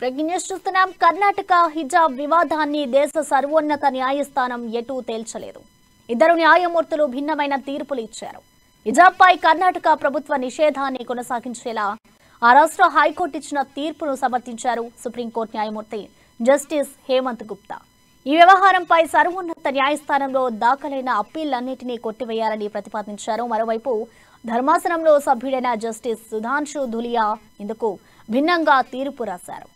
Breaking news చూస్తున్నాం. కర్ణాటక హిజాబ్ వివాదాన్ని దేశ సర్వోన్నత న్యాయస్థానం ఎటూ తేల్చలేదు. ఇద్దరు న్యాయమూర్తులు భిన్నమైన తీర్పులు ఇచ్చారు. హిజాబ్ పై కర్ణాటక ప్రభుత్వ నిషేధాన్ని కొనసాగించేలా ఆ రాష్ట్ర హైకోర్టు ఇచ్చిన తీర్పును సమర్థించారు సుప్రీంకోర్టు న్యాయమూర్తి జస్టిస్ హేమంత్ గుప్తా. ఈ వ్యవహారంపై సర్వోన్నత న్యాయస్థానంలో దాఖలైన అప్పీళ్లన్నింటినీ కొట్టివేయాలని ప్రతిపాదించారు. మరోవైపు ధర్మాసనంలో సభ్యుడైన జస్టిస్ సుధాంశు ధులియా ఇందుకు భిన్నంగా తీర్పు రాశారు.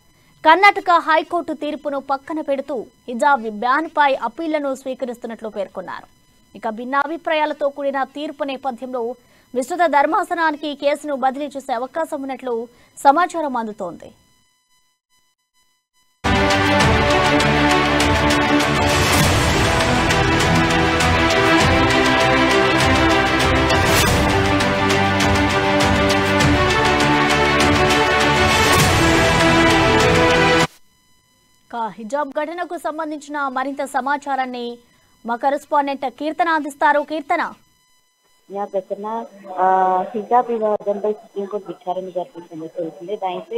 కర్ణాటక హైకోర్టు తీర్పును పక్కన పెడుతూ హిజాబ్ బ్యాన్ పై అప్పీళ్లను స్వీకరిస్తున్నట్లు పేర్కొన్నారు. ఇక భిన్నాభిప్రాయాలతో కూడిన తీర్పు నేపథ్యంలో విస్తృత ధర్మాసనానికి కేసును బదిలీ చేసే అవకాశం ఉన్నట్లు సమాచారం అందుతోంది. హిజాబ్ ఘటనకు సంబంధించిన మరింత సమాచారాన్ని మా కరెస్పాండెంట్ కీర్తన అందిస్తారు. కీర్తన, హిజాబ్ వివాదంపై సుప్రీంకోర్టు విచారణ జరిపించింది తెలిసిందే.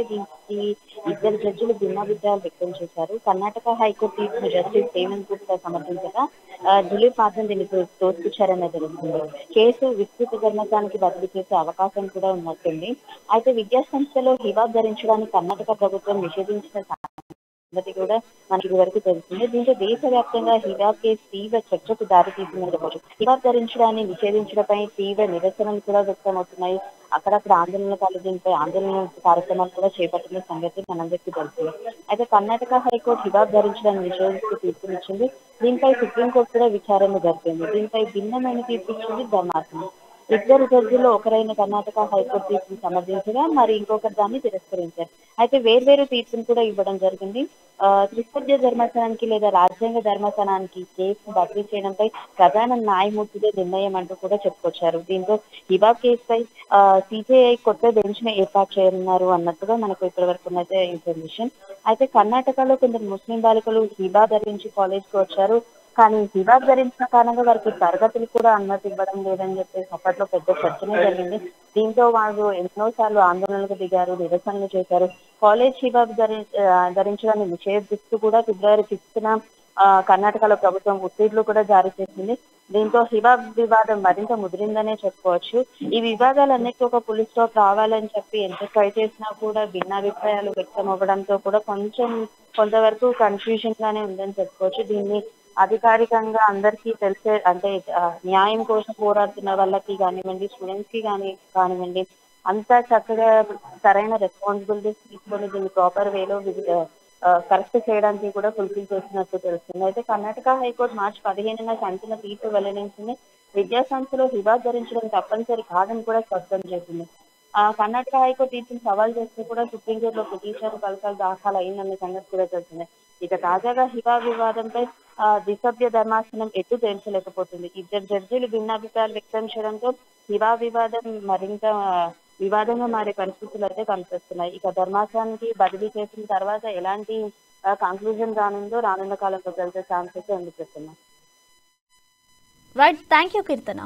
దీనికి ఇద్దరు జడ్జిలు భిన్నాభిప్రాయాలు వ్యక్తం చేశారు. కర్ణాటక హైకోర్టు తీర్పును జస్టిస్ హేమంత్ గుప్తా సమర్థించగా దిలీప్ మాత్రం దీన్ని తోసిపుచ్చారని తెలుస్తుంది. కేసు విస్తృత ధర్మాసనానికి బదిలీ చేసే అవకాశం కూడా ఉన్నట్టుంది. అయితే విద్యా సంస్థలో హిజాబ్ ధరించడానికి కర్ణాటక ప్రభుత్వం నిషేధించిన సంగతి కూడా మనకి వరకు తెలిసింది. దీంతో దేశవ్యాప్తంగా హిజాబ్ కేసు తీవ్ర చర్చకు దారితీసిందని చెప్పవచ్చు. హిజాబ్ ధరించడాన్ని నిషేధించడంపై తీవ్ర నిరసనలు కూడా వ్యక్తమవుతున్నాయి. అక్కడక్కడ ఆందోళనకాలు దీనిపై ఆందోళన కార్యక్రమాలు కూడా చేపట్టిన సంగతి మనందరికీ తెలుస్తుంది. అయితే కర్ణాటక హైకోర్టు హిజాబ్ ధరించడాన్ని నిషేధిస్తూ తీర్పునిచ్చింది. దీనిపై సుప్రీంకోర్టు కూడా విచారణ జరిపింది. దీనిపై భిన్నమైన తీర్పు ఇచ్చింది ధర్మాసనం. ఇద్దరు జడ్జిల్లో ఒకరైన కర్ణాటక హైకోర్టు తీర్పును సమర్థించగా మరి ఇంకొకరు దాన్ని తిరస్కరించారు. అయితే వేర్వేరు తీర్పును కూడా ఇవ్వడం జరిగింది. త్రిసభ్య ధర్మాసనానికి లేదా రాజ్యాంగ ధర్మాసనానికి కేసును బదిలీ చేయడంపై ప్రధాన న్యాయమూర్తిదే నిర్ణయం అంటూ కూడా చెప్పుకొచ్చారు. దీంతో హిజాబ్ కేసుపై సిజేఐ కొత్త బెంచ్ ను ఏర్పాటు చేయనున్నారు అన్నట్టుగా మనకు ఇప్పటి వరకు ఉన్నదే ఇన్ఫర్మేషన్. అయితే కర్ణాటకలో కొందరు ముస్లిం బాలికలు హిజాబ్ ధరించి కాలేజ్కి వచ్చారు. కానీ హిజాబ్ ధరించిన కారణంగా వారికి తరగతులు కూడా అనుమతి ఇవ్వడం లేదని చెప్పేసి అప్పట్లో పెద్ద చర్చనే జరిగింది. దీంతో వాళ్ళు ఎన్నోసార్లు ఆందోళనలకు దిగారు, నిరసనలు చేశారు. కాలేజ్ హిజాబ్ ధరించడాన్ని నిషేధిస్తూ కూడా ఫిబ్రవరి 5న కర్ణాటకలో ప్రభుత్వం ఉత్తర్వులు కూడా జారీ చేసింది. దీంతో హిజాబ్ వివాదం మరింత ముదిరిందనే చెప్పుకోవచ్చు. ఈ వివాదాలన్నిటికీ ఒక పులి స్టాప్ రావాలని చెప్పి ఎంత ట్రై చేసినా కూడా భిన్నాభిప్రాయాలు వ్యక్తం అవ్వడంతో కూడా కొంతవరకు కన్ఫ్యూజన్ గానే ఉందని చెప్పుకోవచ్చు. దీన్ని అధికారికంగా అందరికీ తెలిసే అంటే న్యాయం కోసం పోరాడుతున్న వాళ్ళకి కానివ్వండి, స్టూడెంట్స్ కి కానివ్వండి అంతా చక్కగా సరైన రెస్పాన్సిబిలిటీస్ తీసుకొని దీన్ని ప్రాపర్ వేలో కరెక్ట్ చేయడానికి కూడా ఫుల్ఫిల్ చేసినట్టు తెలుస్తుంది. అయితే కర్ణాటక హైకోర్టు మార్చి 15న సంచలన తీర్పు వెల్లడించింది. విద్యా సంస్థలో హిజాబ్ ధరించడం తప్పనిసరి కాదని కూడా స్పష్టం చేసింది. కర్ణాటక హైకోర్టు తీర్పును సవాల్ చేస్తూ కూడా సుప్రీంకోర్టులో పిటిషన్ కలకాలు దాఖలు అయిందన్న సంగతి కూడా తెలిసింది. ఇక తాజాగా హిజాబ్ వివాదంపై ద్విసభ్య ధర్మాసనం ఎటు తేల్చలేకపోతుంది. ఇద్దరు జడ్జీలు భిన్నాభిప్రాయాలు వ్యక్తం చేయడంతో హిజాబ్ వివాదం మరింత వివాదంగా మారే పరిస్థితులు అయితే కనిపిస్తున్నాయి. ఇక ధర్మాసనానికి బదిలీ చేసిన తర్వాత ఎలాంటి కంక్లూజన్ రానుందో రానున్న కాలంలో తెలిసే ఛాన్స్ అయితే ఉంది. Right, thank you Keerthana.